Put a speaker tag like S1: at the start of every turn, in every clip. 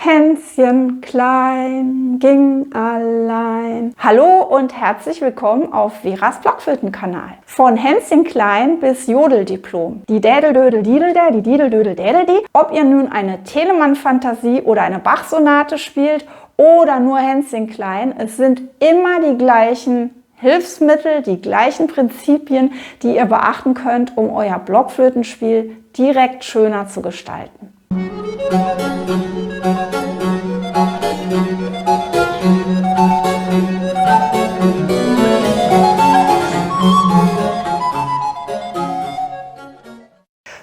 S1: Hänschen klein ging allein. Hallo und herzlich willkommen auf Veras Blockflötenkanal. Von Hänschen klein bis Jodeldiplom. Die Dädeldödel-Diedeldä, die Diedeldödel-Dädeldi. Ob ihr nun eine Telemann-Fantasie oder eine Bach-Sonate spielt oder nur Hänschen klein, es sind immer die gleichen Hilfsmittel, die gleichen Prinzipien, die ihr beachten könnt, um euer Blockflötenspiel direkt schöner zu gestalten.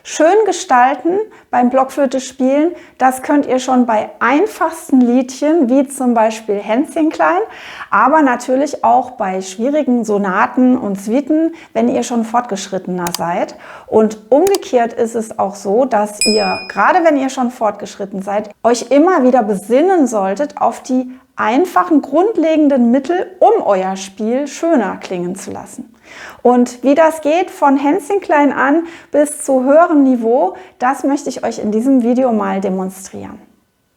S1: Schön gestalten beim Blockflöte spielen, das könnt ihr schon bei einfachsten Liedchen, wie zum Beispiel Hänschen klein, aber natürlich auch bei schwierigen Sonaten und Suiten, wenn ihr schon fortgeschrittener seid. Und umgekehrt ist es auch so, dass ihr, gerade wenn ihr schon fortgeschritten seid, euch immer wieder besinnen solltet auf die einfachen, grundlegenden Mittel, um euer Spiel schöner klingen zu lassen. Und wie das geht von Hänschen klein an bis zu höherem Niveau, das möchte ich euch in diesem Video mal demonstrieren.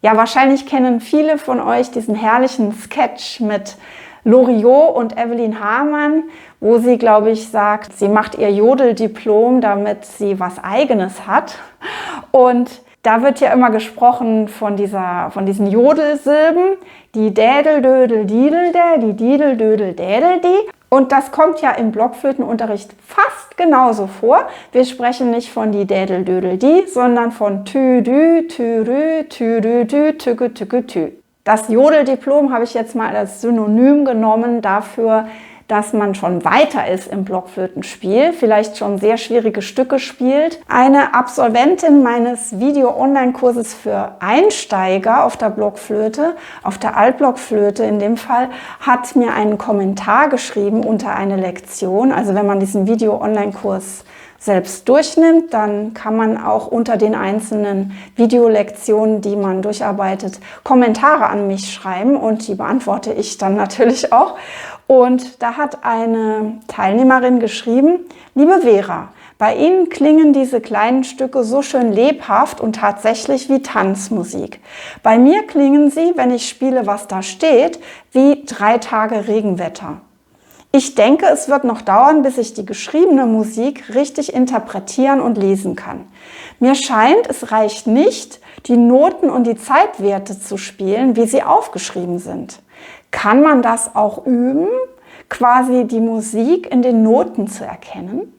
S1: Ja, wahrscheinlich kennen viele von euch diesen herrlichen Sketch mit Loriot und Evelyn Hamann, wo sie, glaube ich, sagt, sie macht ihr Jodeldiplom, damit sie was Eigenes hat. Und da wird ja immer gesprochen von diesen Jodelsilben, die Dädeldödel-Diedeldä, die Diedeldödel-Dädeldi. Und das kommt ja im Blockflötenunterricht fast genauso vor. Wir sprechen nicht von die Dädeldödel-di, sondern von Tü-dü, Tü-rü, Tü-dü-dü, Tücke-Tücke-Tü. Das Jodeldiplom habe ich jetzt mal als Synonym genommen dafür, dass man schon weiter ist im Blockflötenspiel, vielleicht schon sehr schwierige Stücke spielt. Eine Absolventin meines Video-Online-Kurses für Einsteiger auf der Blockflöte, auf der Altblockflöte in dem Fall, hat mir einen Kommentar geschrieben unter eine Lektion. Also wenn man diesen Video-Online-Kurs selbst durchnimmt, dann kann man auch unter den einzelnen Videolektionen, die man durcharbeitet, Kommentare an mich schreiben und die beantworte ich dann natürlich auch. Und da hat eine Teilnehmerin geschrieben: Liebe Vera, bei Ihnen klingen diese kleinen Stücke so schön lebhaft und tatsächlich wie Tanzmusik. Bei mir klingen sie, wenn ich spiele, was da steht, wie 3 Tage Regenwetter. Ich denke, es wird noch dauern, bis ich die geschriebene Musik richtig interpretieren und lesen kann. Mir scheint, es reicht nicht, die Noten und die Zeitwerte zu spielen, wie sie aufgeschrieben sind. Kann man das auch üben, quasi die Musik in den Noten zu erkennen?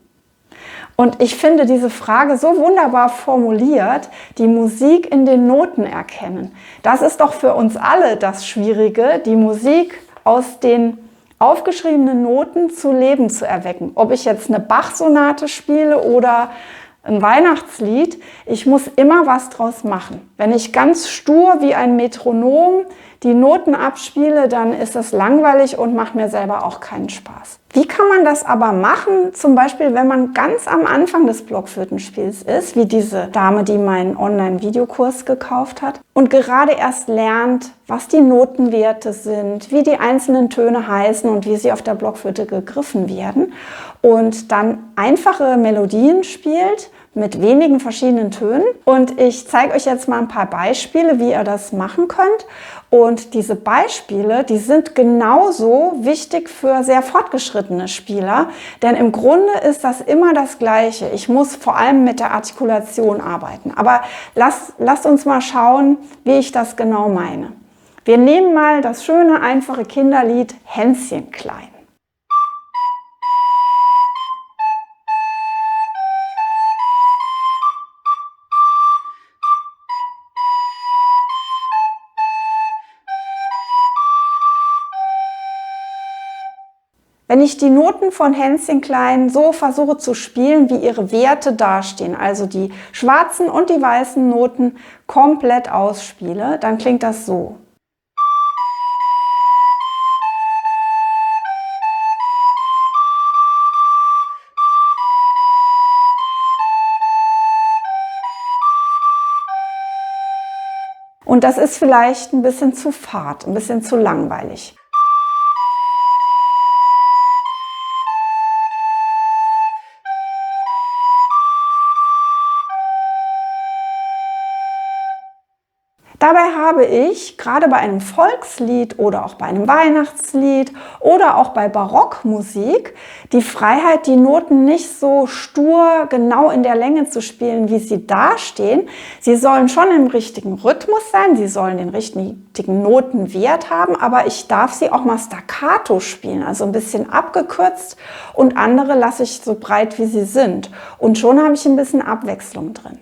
S1: Und ich finde diese Frage so wunderbar formuliert, die Musik in den Noten erkennen. Das ist doch für uns alle das Schwierige, die Musik aus den aufgeschriebenen Noten zu Leben zu erwecken. Ob ich jetzt eine Bach-Sonate spiele oder ein Weihnachtslied, ich muss immer was draus machen. Wenn ich ganz stur wie ein Metronom die Noten abspiele, dann ist das langweilig und macht mir selber auch keinen Spaß. Wie kann man das aber machen? Zum Beispiel, wenn man ganz am Anfang des Blockflötenspiels ist, wie diese Dame, die meinen Online-Videokurs gekauft hat und gerade erst lernt, was die Notenwerte sind, wie die einzelnen Töne heißen und wie sie auf der Blockflöte gegriffen werden und dann einfache Melodien spielt mit wenigen verschiedenen Tönen. Und ich zeige euch jetzt mal ein paar Beispiele, wie ihr das machen könnt. Und diese Beispiele, die sind genauso wichtig für sehr fortgeschrittene Spieler, denn im Grunde ist das immer das Gleiche. Ich muss vor allem mit der Artikulation arbeiten. Aber lasst uns mal schauen, wie ich das genau meine. Wir nehmen mal das schöne, einfache Kinderlied Hänschen klein. Wenn ich die Noten von Hänschen klein so versuche zu spielen, wie ihre Werte dastehen, also die schwarzen und die weißen Noten komplett ausspiele, dann klingt das so. Und das ist vielleicht ein bisschen zu fad, ein bisschen zu langweilig. Dabei habe ich gerade bei einem Volkslied oder auch bei einem Weihnachtslied oder auch bei Barockmusik die Freiheit, die Noten nicht so stur genau in der Länge zu spielen, wie sie dastehen. Sie sollen schon im richtigen Rhythmus sein, sie sollen den richtigen Notenwert haben, aber ich darf sie auch mal staccato spielen, also ein bisschen abgekürzt, und andere lasse ich so breit, wie sie sind. Und schon habe ich ein bisschen Abwechslung drin.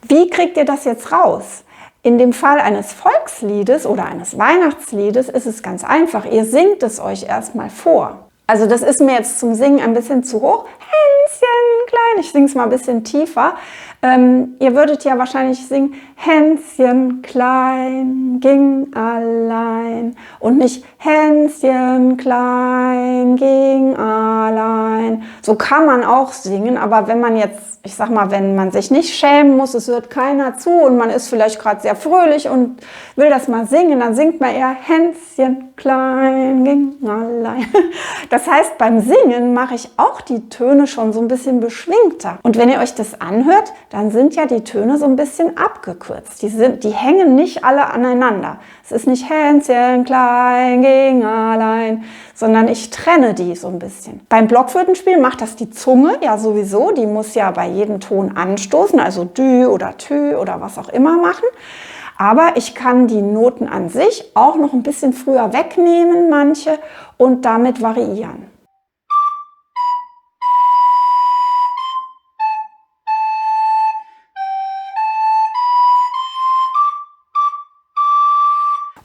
S1: Wie kriegt ihr das jetzt raus? In dem Fall eines Volksliedes oder eines Weihnachtsliedes ist es ganz einfach. Ihr singt es euch erstmal vor. Also das ist mir jetzt zum Singen ein bisschen zu hoch. Hänschen klein, ich singe es mal ein bisschen tiefer. Ihr würdet ja wahrscheinlich singen, Hänschen klein ging allein und nicht Hänschen klein ging allein. So kann man auch singen, aber wenn man jetzt, ich sag mal, wenn man sich nicht schämen muss, es hört keiner zu und man ist vielleicht gerade sehr fröhlich und will das mal singen, dann singt man eher Hänschen klein ging allein. Das heißt, beim Singen mache ich auch die Töne schon so ein bisschen beschwingter. Und wenn ihr euch das anhört, dann sind ja die Töne so ein bisschen abgekürzt. Die hängen nicht alle aneinander. Es ist nicht Hänschen klein ging allein, sondern ich trenne die so ein bisschen. Beim Blockflötenspiel macht das die Zunge ja sowieso. Die muss ja bei jedem Ton anstoßen, also Dü oder Tü oder was auch immer machen. Aber ich kann die Noten an sich auch noch ein bisschen früher wegnehmen, manche, und damit variieren.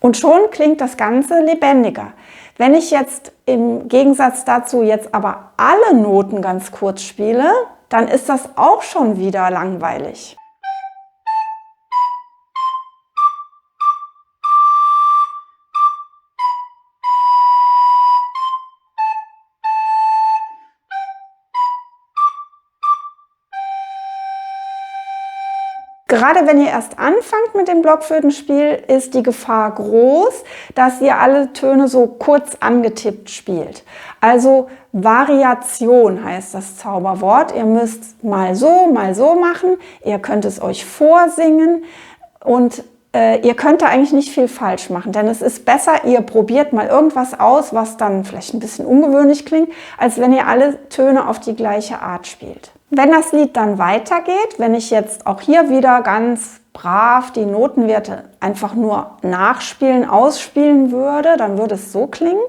S1: Und schon klingt das Ganze lebendiger. Wenn ich jetzt im Gegensatz dazu jetzt aber alle Noten ganz kurz spiele, dann ist das auch schon wieder langweilig. Gerade wenn ihr erst anfangt mit dem Blockflötenspiel, ist die Gefahr groß, dass ihr alle Töne so kurz angetippt spielt. Also Variation heißt das Zauberwort. Ihr müsst mal so machen. Ihr könnt es euch vorsingen und ihr könnt da eigentlich nicht viel falsch machen, denn es ist besser, ihr probiert mal irgendwas aus, was dann vielleicht ein bisschen ungewöhnlich klingt, als wenn ihr alle Töne auf die gleiche Art spielt. Wenn das Lied dann weitergeht, wenn ich jetzt auch hier wieder ganz brav die Notenwerte einfach nur nachspielen, ausspielen würde, dann würde es so klingen.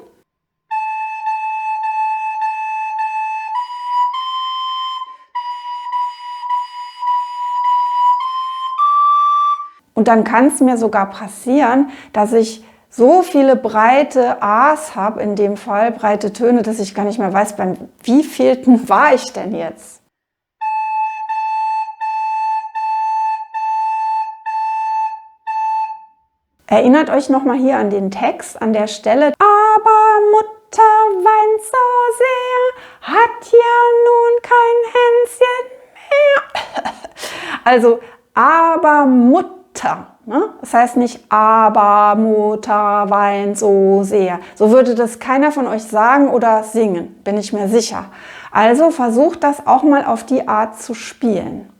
S1: Und dann kann es mir sogar passieren, dass ich so viele breite A's habe, in dem Fall breite Töne, dass ich gar nicht mehr weiß, beim wievielten war ich denn jetzt. Erinnert euch nochmal hier an den Text, an der Stelle. Aber Mutter weint so sehr, hat ja nun kein Hänschen mehr. Also, aber Mutter. Ne? Das heißt nicht, aber Mutter weint so sehr. So würde das keiner von euch sagen oder singen, bin ich mir sicher. Also versucht das auch mal auf die Art zu spielen.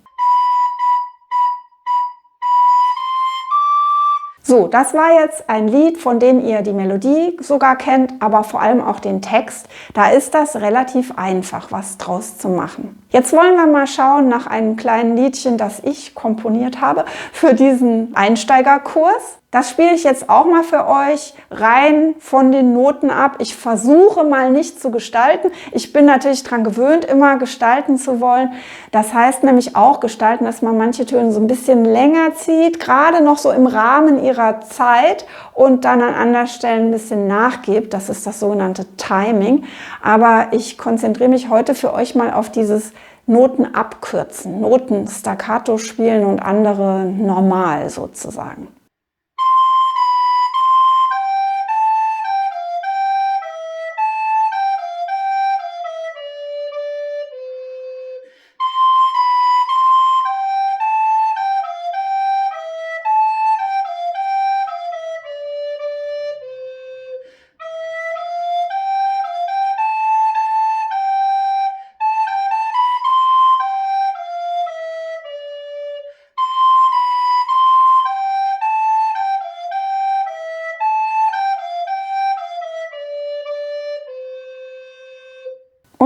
S1: So, das war jetzt ein Lied, von dem ihr die Melodie sogar kennt, aber vor allem auch den Text. Da ist das relativ einfach, was draus zu machen. Jetzt wollen wir mal schauen nach einem kleinen Liedchen, das ich komponiert habe für diesen Einsteigerkurs. Das spiele ich jetzt auch mal für euch rein von den Noten ab. Ich versuche mal nicht zu gestalten. Ich bin natürlich daran gewöhnt, immer gestalten zu wollen. Das heißt nämlich auch gestalten, dass man manche Töne so ein bisschen länger zieht, gerade noch so im Rahmen ihrer Zeit und dann an anderen Stellen ein bisschen nachgibt. Das ist das sogenannte Timing. Aber ich konzentriere mich heute für euch mal auf dieses Noten abkürzen, Noten staccato spielen und andere normal sozusagen.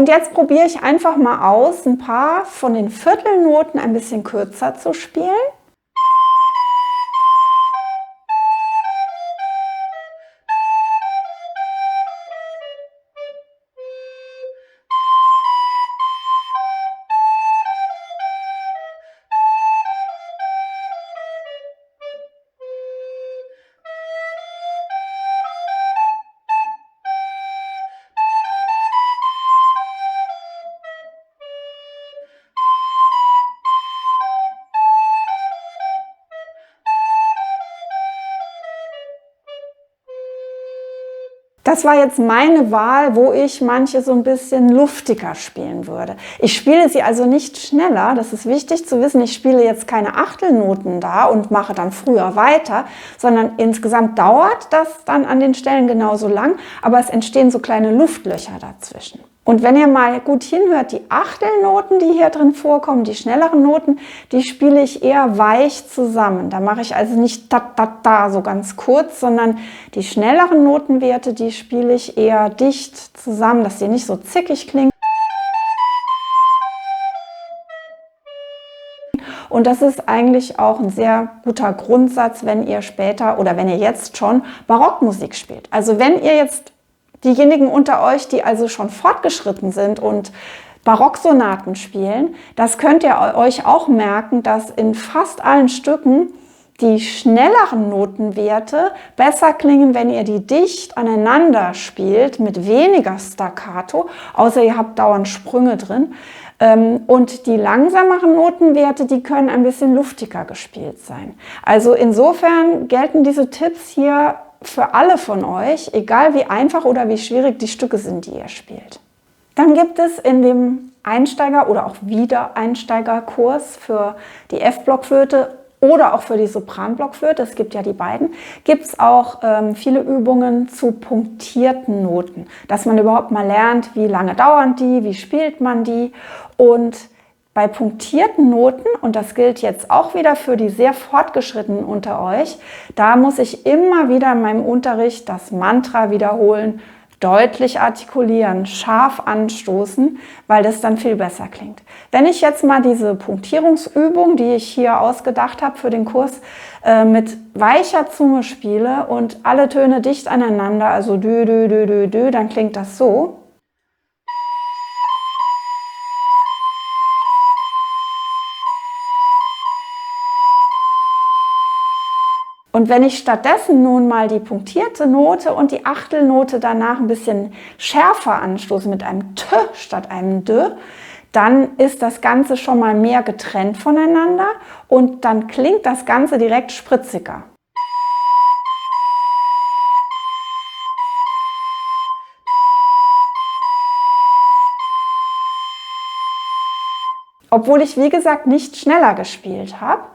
S1: Und jetzt probiere ich einfach mal aus, ein paar von den Viertelnoten ein bisschen kürzer zu spielen. Das war jetzt meine Wahl, wo ich manche so ein bisschen luftiger spielen würde. Ich spiele sie also nicht schneller, das ist wichtig zu wissen. Ich spiele jetzt keine Achtelnoten da und mache dann früher weiter, sondern insgesamt dauert das dann an den Stellen genauso lang, aber es entstehen so kleine Luftlöcher dazwischen. Und wenn ihr mal gut hinhört, die Achtelnoten, die hier drin vorkommen, die schnelleren Noten, die spiele ich eher weich zusammen. Da mache ich also nicht ta-ta-ta so ganz kurz, sondern die schnelleren Notenwerte, die spiele ich eher dicht zusammen, dass sie nicht so zickig klingen. Und das ist eigentlich auch ein sehr guter Grundsatz, wenn ihr später oder wenn ihr jetzt schon Barockmusik spielt. Also wenn ihr jetzt diejenigen unter euch, die also schon fortgeschritten sind und Barocksonaten spielen, das könnt ihr euch auch merken, dass in fast allen Stücken die schnelleren Notenwerte besser klingen, wenn ihr die dicht aneinander spielt, mit weniger Staccato, außer ihr habt dauernd Sprünge drin. Und die langsameren Notenwerte, die können ein bisschen luftiger gespielt sein. Also insofern gelten diese Tipps hier für alle von euch, egal wie einfach oder wie schwierig die Stücke sind, die ihr spielt. Dann gibt es in dem Einsteiger- oder auch Wiedereinsteigerkurs für die F-Blockflöte oder auch für die Sopranblockflöte, es gibt ja die beiden, gibt es auch viele Übungen zu punktierten Noten, dass man überhaupt mal lernt, wie lange dauern die, wie spielt man die. Und bei punktierten Noten, und das gilt jetzt auch wieder für die sehr Fortgeschrittenen unter euch, da muss ich immer wieder in meinem Unterricht das Mantra wiederholen, deutlich artikulieren, scharf anstoßen, weil das dann viel besser klingt. Wenn ich jetzt mal diese Punktierungsübung, die ich hier ausgedacht habe für den Kurs, mit weicher Zunge spiele und alle Töne dicht aneinander, also dü, dü, dü, dü, dü, dann klingt das so. Und wenn ich stattdessen nun mal die punktierte Note und die Achtelnote danach ein bisschen schärfer anstoße mit einem T statt einem D, dann ist das Ganze schon mal mehr getrennt voneinander und dann klingt das Ganze direkt spritziger. Obwohl ich, wie gesagt, nicht schneller gespielt habe.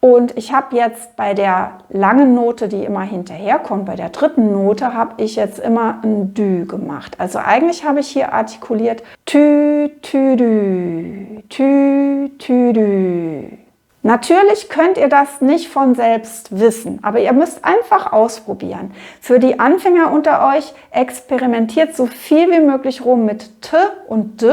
S1: Und ich habe jetzt bei der langen Note, die immer hinterherkommt, bei der dritten Note, habe ich jetzt immer ein Dü gemacht. Also eigentlich habe ich hier artikuliert Tü, Tü, Dü, Tü, Tü, Dü. Natürlich könnt ihr das nicht von selbst wissen, aber ihr müsst einfach ausprobieren. Für die Anfänger unter euch experimentiert so viel wie möglich rum mit T und D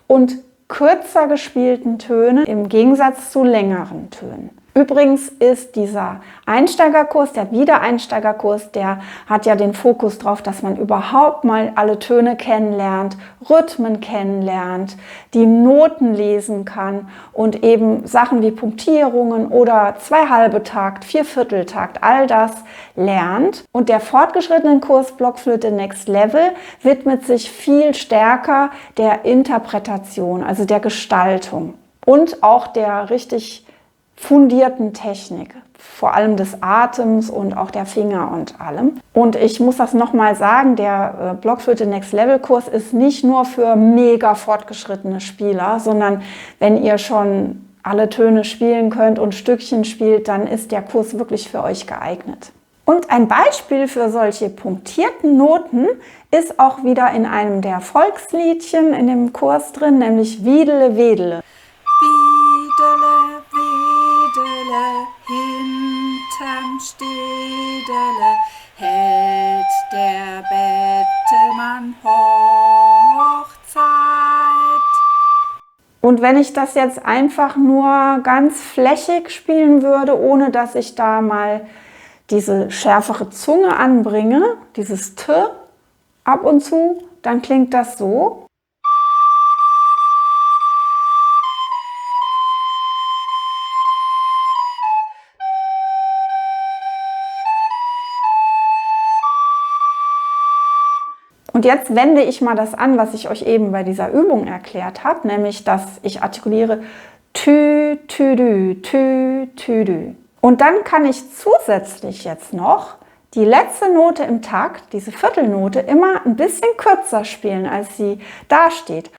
S1: und kürzer gespielten Tönen im Gegensatz zu längeren Tönen. Übrigens ist dieser Einsteigerkurs, der Wiedereinsteigerkurs, der hat ja den Fokus drauf, dass man überhaupt mal alle Töne kennenlernt, Rhythmen kennenlernt, die Noten lesen kann und eben Sachen wie Punktierungen oder 2/2-Takt, 4/4-Takt, all das lernt. Und der fortgeschrittene Kurs Blockflöte Next Level widmet sich viel stärker der Interpretation, also der Gestaltung und auch der richtig fundierten Technik, vor allem des Atems und auch der Finger und allem. Und ich muss das nochmal sagen, der Blockflöte Next Level Kurs ist nicht nur für mega fortgeschrittene Spieler, sondern wenn ihr schon alle Töne spielen könnt und Stückchen spielt, dann ist der Kurs wirklich für euch geeignet. Und ein Beispiel für solche punktierten Noten ist auch wieder in einem der Volksliedchen in dem Kurs drin, nämlich Wiedele, Wedele.
S2: Wiedele, Wedele, hinterm Stedele hält der Bettelmann Hochzeit.
S1: Und wenn ich das jetzt einfach nur ganz flächig spielen würde, ohne dass ich da mal diese schärfere Zunge anbringe, dieses T ab und zu, dann klingt das so. Und jetzt wende ich mal das an, was ich euch eben bei dieser Übung erklärt habe, nämlich, dass ich artikuliere Tü, Tü, Dü, Tü, Tü, Dü. Und dann kann ich zusätzlich jetzt noch die letzte Note im Takt, diese Viertelnote, immer ein bisschen kürzer spielen, als sie da steht.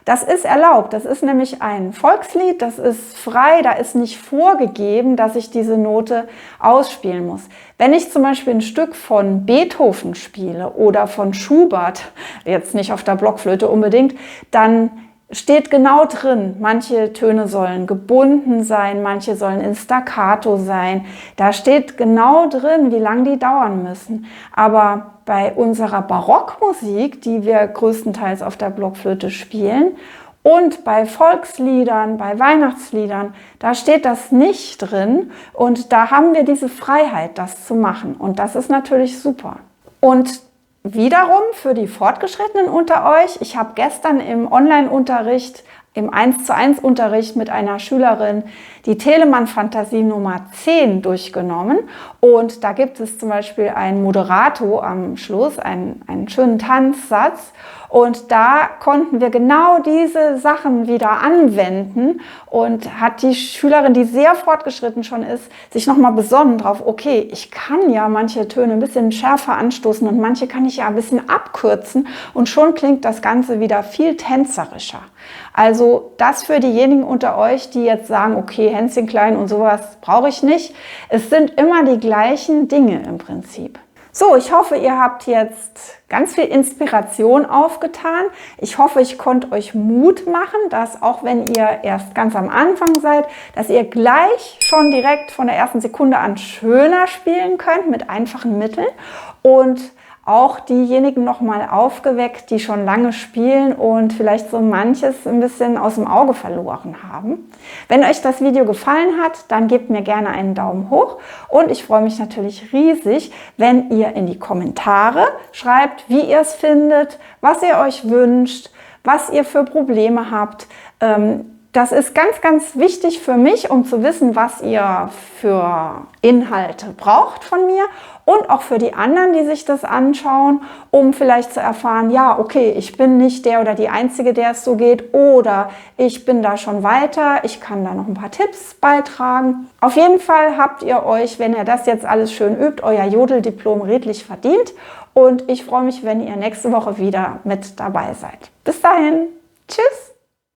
S1: Das ist erlaubt, das ist nämlich ein Volkslied, das ist frei, da ist nicht vorgegeben, dass ich diese Note ausspielen muss. Wenn ich zum Beispiel ein Stück von Beethoven spiele oder von Schubert, jetzt nicht auf der Blockflöte unbedingt, dann steht genau drin, manche Töne sollen gebunden sein, manche sollen in Staccato sein. Da steht genau drin, wie lange die dauern müssen. Aber bei unserer Barockmusik, die wir größtenteils auf der Blockflöte spielen, und bei Volksliedern, bei Weihnachtsliedern, da steht das nicht drin und da haben wir diese Freiheit, das zu machen. Und das ist natürlich super. Und wiederum für die Fortgeschrittenen unter euch, ich habe gestern im Online-Unterricht, im 1:1 Unterricht mit einer Schülerin die Telemann-Fantasie Nummer 10 durchgenommen und da gibt es zum Beispiel ein Moderato am Schluss, einen schönen Tanzsatz und da konnten wir genau diese Sachen wieder anwenden und hat die Schülerin, die sehr fortgeschritten schon ist, sich nochmal besonnen drauf, okay, ich kann ja manche Töne ein bisschen schärfer anstoßen und manche kann ich ja ein bisschen abkürzen und schon klingt das Ganze wieder viel tänzerischer. Also das für diejenigen unter euch, die jetzt sagen, okay, Hänschen klein und sowas brauche ich nicht. Es sind immer die gleichen Dinge im Prinzip. So, ich hoffe, ihr habt jetzt ganz viel Inspiration aufgetan. Ich hoffe, ich konnte euch Mut machen, dass auch wenn ihr erst ganz am Anfang seid, dass ihr gleich schon direkt von der ersten Sekunde an schöner spielen könnt mit einfachen Mitteln und auch diejenigen nochmal aufgeweckt, die schon lange spielen und vielleicht so manches ein bisschen aus dem Auge verloren haben. Wenn euch das Video gefallen hat, dann gebt mir gerne einen Daumen hoch und ich freue mich natürlich riesig, wenn ihr in die Kommentare schreibt, wie ihr es findet, was ihr euch wünscht, was ihr für Probleme habt. Das ist ganz, ganz wichtig für mich, um zu wissen, was ihr für Inhalte braucht von mir und auch für die anderen, die sich das anschauen, um vielleicht zu erfahren, ja, okay, ich bin nicht der oder die Einzige, der es so geht oder ich bin da schon weiter, ich kann da noch ein paar Tipps beitragen. Auf jeden Fall habt ihr euch, wenn ihr das jetzt alles schön übt, euer Jodeldiplom redlich verdient und ich freue mich, wenn ihr nächste Woche wieder mit dabei seid. Bis dahin, tschüss!